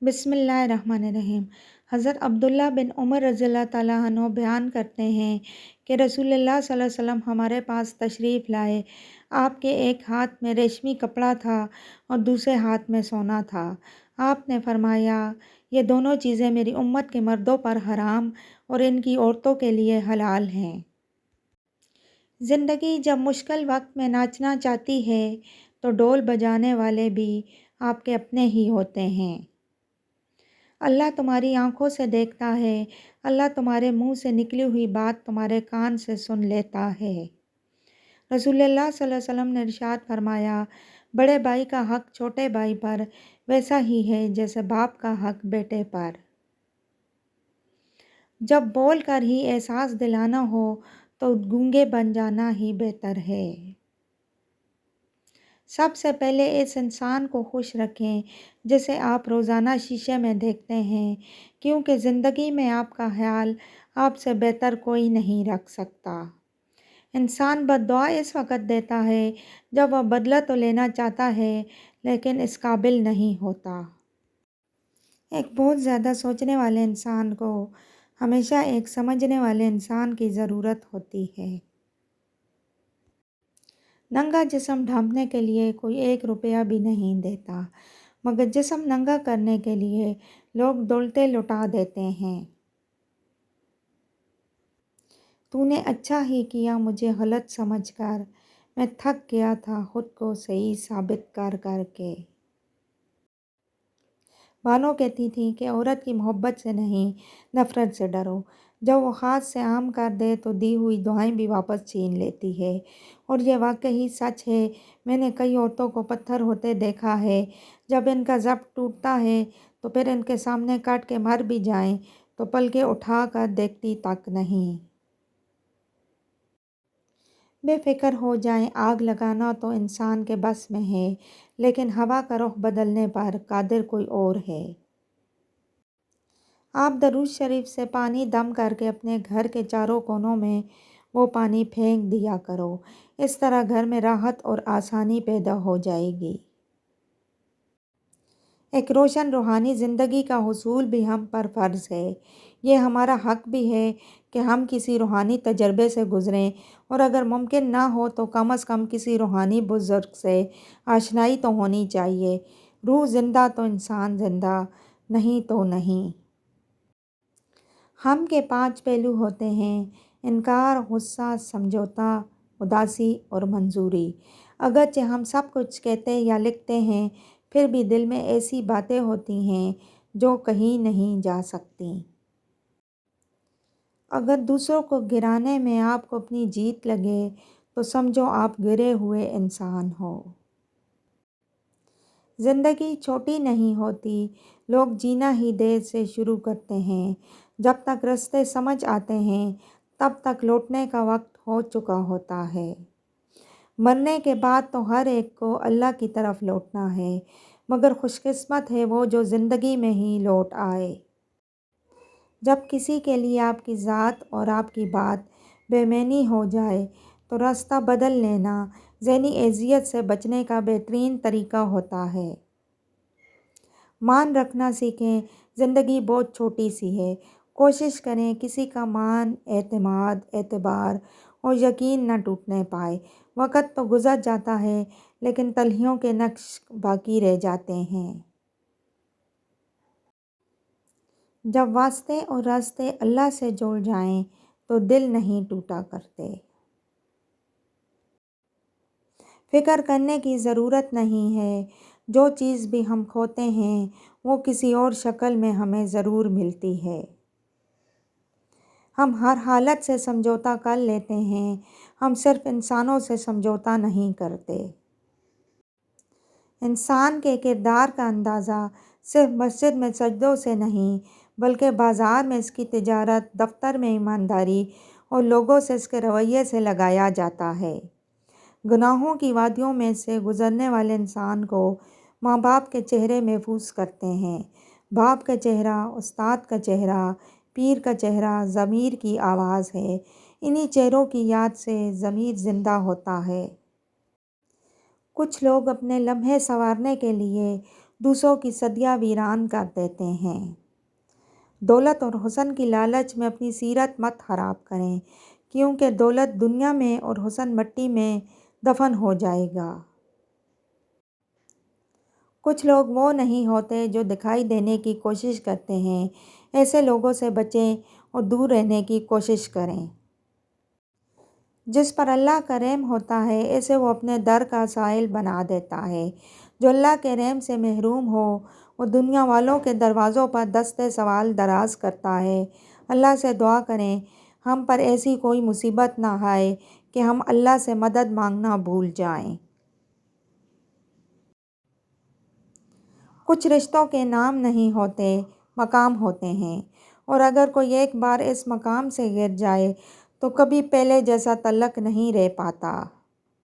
بسم اللہ الرحمن الرحیم۔ حضرت عبداللہ بن عمر رضی اللہ تعالیٰ عنہ بیان کرتے ہیں کہ رسول اللہ صلی اللہ علیہ وسلم ہمارے پاس تشریف لائے۔ آپ کے ایک ہاتھ میں ریشمی کپڑا تھا اور دوسرے ہاتھ میں سونا تھا۔ آپ نے فرمایا، یہ دونوں چیزیں میری امت کے مردوں پر حرام اور ان کی عورتوں کے لیے حلال ہیں۔ زندگی جب مشکل وقت میں ناچنا چاہتی ہے تو ڈول بجانے والے بھی آپ کے اپنے ہی ہوتے ہیں۔ اللہ تمہاری آنکھوں سے دیکھتا ہے، اللہ تمہارے منہ سے نکلی ہوئی بات تمہارے کان سے سن لیتا ہے۔ رسول اللہ صلی اللہ علیہ وسلم نے ارشاد فرمایا، بڑے بھائی کا حق چھوٹے بھائی پر ویسا ہی ہے جیسے باپ کا حق بیٹے پر۔ جب بول کر ہی احساس دلانا ہو تو گونگے بن جانا ہی بہتر ہے۔ سب سے پہلے اس انسان کو خوش رکھیں جسے آپ روزانہ شیشے میں دیکھتے ہیں، کیونکہ زندگی میں آپ کا خیال آپ سے بہتر کوئی نہیں رکھ سکتا۔ انسان بد دعا اس وقت دیتا ہے جب وہ بدلہ تو لینا چاہتا ہے لیکن اس قابل نہیں ہوتا۔ ایک بہت زیادہ سوچنے والے انسان کو ہمیشہ ایک سمجھنے والے انسان کی ضرورت ہوتی ہے۔ ننگا جسم ڈھانپنے کے لیے کوئی 1 روپیہ بھی نہیں دیتا، مگر جسم ننگا کرنے کے لیے لوگ دولتیں لٹا دیتے ہیں۔ تو نے اچھا ہی کیا مجھے غلط سمجھ کر، میں تھک گیا تھا خود کو صحیح ثابت کر کر کے۔ بانو کہتی تھیں کہ عورت کی محبت سے نہیں، نفرت سے ڈرو۔ جب وہ ہاتھ سے عام کر دے تو دی ہوئی دعائیں بھی واپس چھین لیتی ہے، اور یہ واقعی سچ ہے۔ میں نے کئی عورتوں کو پتھر ہوتے دیکھا ہے، جب ان کا ضبط ٹوٹتا ہے تو پھر ان کے سامنے کٹ کے مر بھی جائیں تو پلکیں اٹھا کر دیکھتی تک نہیں۔ بے فکر ہو جائیں، آگ لگانا تو انسان کے بس میں ہے، لیکن ہوا کا رخ بدلنے پر قادر کوئی اور ہے۔ آپ درود شریف سے پانی دم کر کے اپنے گھر کے چاروں کونوں میں وہ پانی پھینک دیا کرو، اس طرح گھر میں راحت اور آسانی پیدا ہو جائے گی۔ ایک روشن روحانی زندگی کا حصول بھی ہم پر فرض ہے۔ یہ ہمارا حق بھی ہے کہ ہم کسی روحانی تجربے سے گزریں، اور اگر ممکن نہ ہو تو کم از کم کسی روحانی بزرگ سے آشنائی تو ہونی چاہیے۔ روح زندہ تو انسان زندہ، نہیں تو نہیں۔ ہم کے 5 پہلو ہوتے ہیں: انکار، غصہ، سمجھوتا، اداسی اور منظوری۔ اگرچہ ہم سب کچھ کہتے یا لکھتے ہیں، پھر بھی دل میں ایسی باتیں ہوتی ہیں جو کہیں نہیں جا سکتیں۔ اگر دوسروں کو گرانے میں آپ کو اپنی جیت لگے تو سمجھو آپ گرے ہوئے انسان ہو۔ زندگی چھوٹی نہیں ہوتی، لوگ جینا ہی دیر سے شروع کرتے ہیں۔ جب تک رستے سمجھ آتے ہیں تب تک لوٹنے کا وقت ہو چکا ہوتا ہے۔ مرنے کے بعد تو ہر ایک کو اللہ کی طرف لوٹنا ہے، مگر خوش قسمت ہے وہ جو زندگی میں ہی لوٹ آئے۔ جب کسی کے لیے آپ کی ذات اور آپ کی بات بے معنی ہو جائے تو راستہ بدل لینا ذہنی اذیت سے بچنے کا بہترین طریقہ ہوتا ہے۔ مان رکھنا سیکھیں، زندگی بہت چھوٹی سی ہے۔ کوشش کریں کسی کا مان، اعتماد، اعتبار اور یقین نہ ٹوٹنے پائے۔ وقت تو گزر جاتا ہے لیکن تلخیوں کے نقش باقی رہ جاتے ہیں۔ جب واسطے اور راستے اللہ سے جڑ جائیں تو دل نہیں ٹوٹا کرتے۔ فکر کرنے کی ضرورت نہیں ہے، جو چیز بھی ہم کھوتے ہیں وہ کسی اور شکل میں ہمیں ضرور ملتی ہے۔ ہم ہر حالت سے سمجھوتا کر لیتے ہیں، ہم صرف انسانوں سے سمجھوتا نہیں کرتے۔ انسان کے کردار کا اندازہ صرف مسجد میں سجدوں سے نہیں بلکہ بازار میں اس کی تجارت، دفتر میں ایمانداری اور لوگوں سے اس کے رویے سے لگایا جاتا ہے۔ گناہوں کی وادیوں میں سے گزرنے والے انسان کو ماں باپ کے چہرے محفوظ کرتے ہیں۔ باپ کا چہرہ، استاد کا چہرہ، پیر کا چہرہ ضمیر کی آواز ہے۔ انہی چہروں کی یاد سے ضمیر زندہ ہوتا ہے۔ کچھ لوگ اپنے لمحے سنوارنے کے لیے دوسروں کی صدیاں ویران کر دیتے ہیں۔ دولت اور حسن کی لالچ میں اپنی سیرت مت خراب کریں، کیونکہ دولت دنیا میں اور حسن مٹی میں دفن ہو جائے گا۔ کچھ لوگ وہ نہیں ہوتے جو دکھائی دینے کی کوشش کرتے ہیں، ایسے لوگوں سے بچیں اور دور رہنے کی کوشش کریں۔ جس پر اللہ کا رحم ہوتا ہے اسے وہ اپنے در کا سائل بنا دیتا ہے۔ جو اللہ کے رحم سے محروم ہو وہ دنیا والوں کے دروازوں پر دست سوال دراز کرتا ہے۔ اللہ سے دعا کریں ہم پر ایسی کوئی مصیبت نہ آئے کہ ہم اللہ سے مدد مانگنا بھول جائیں۔ کچھ رشتوں کے نام نہیں ہوتے، مقام ہوتے ہیں، اور اگر کوئی ایک بار اس مقام سے گر جائے تو کبھی پہلے جیسا تعلق نہیں رہ پاتا۔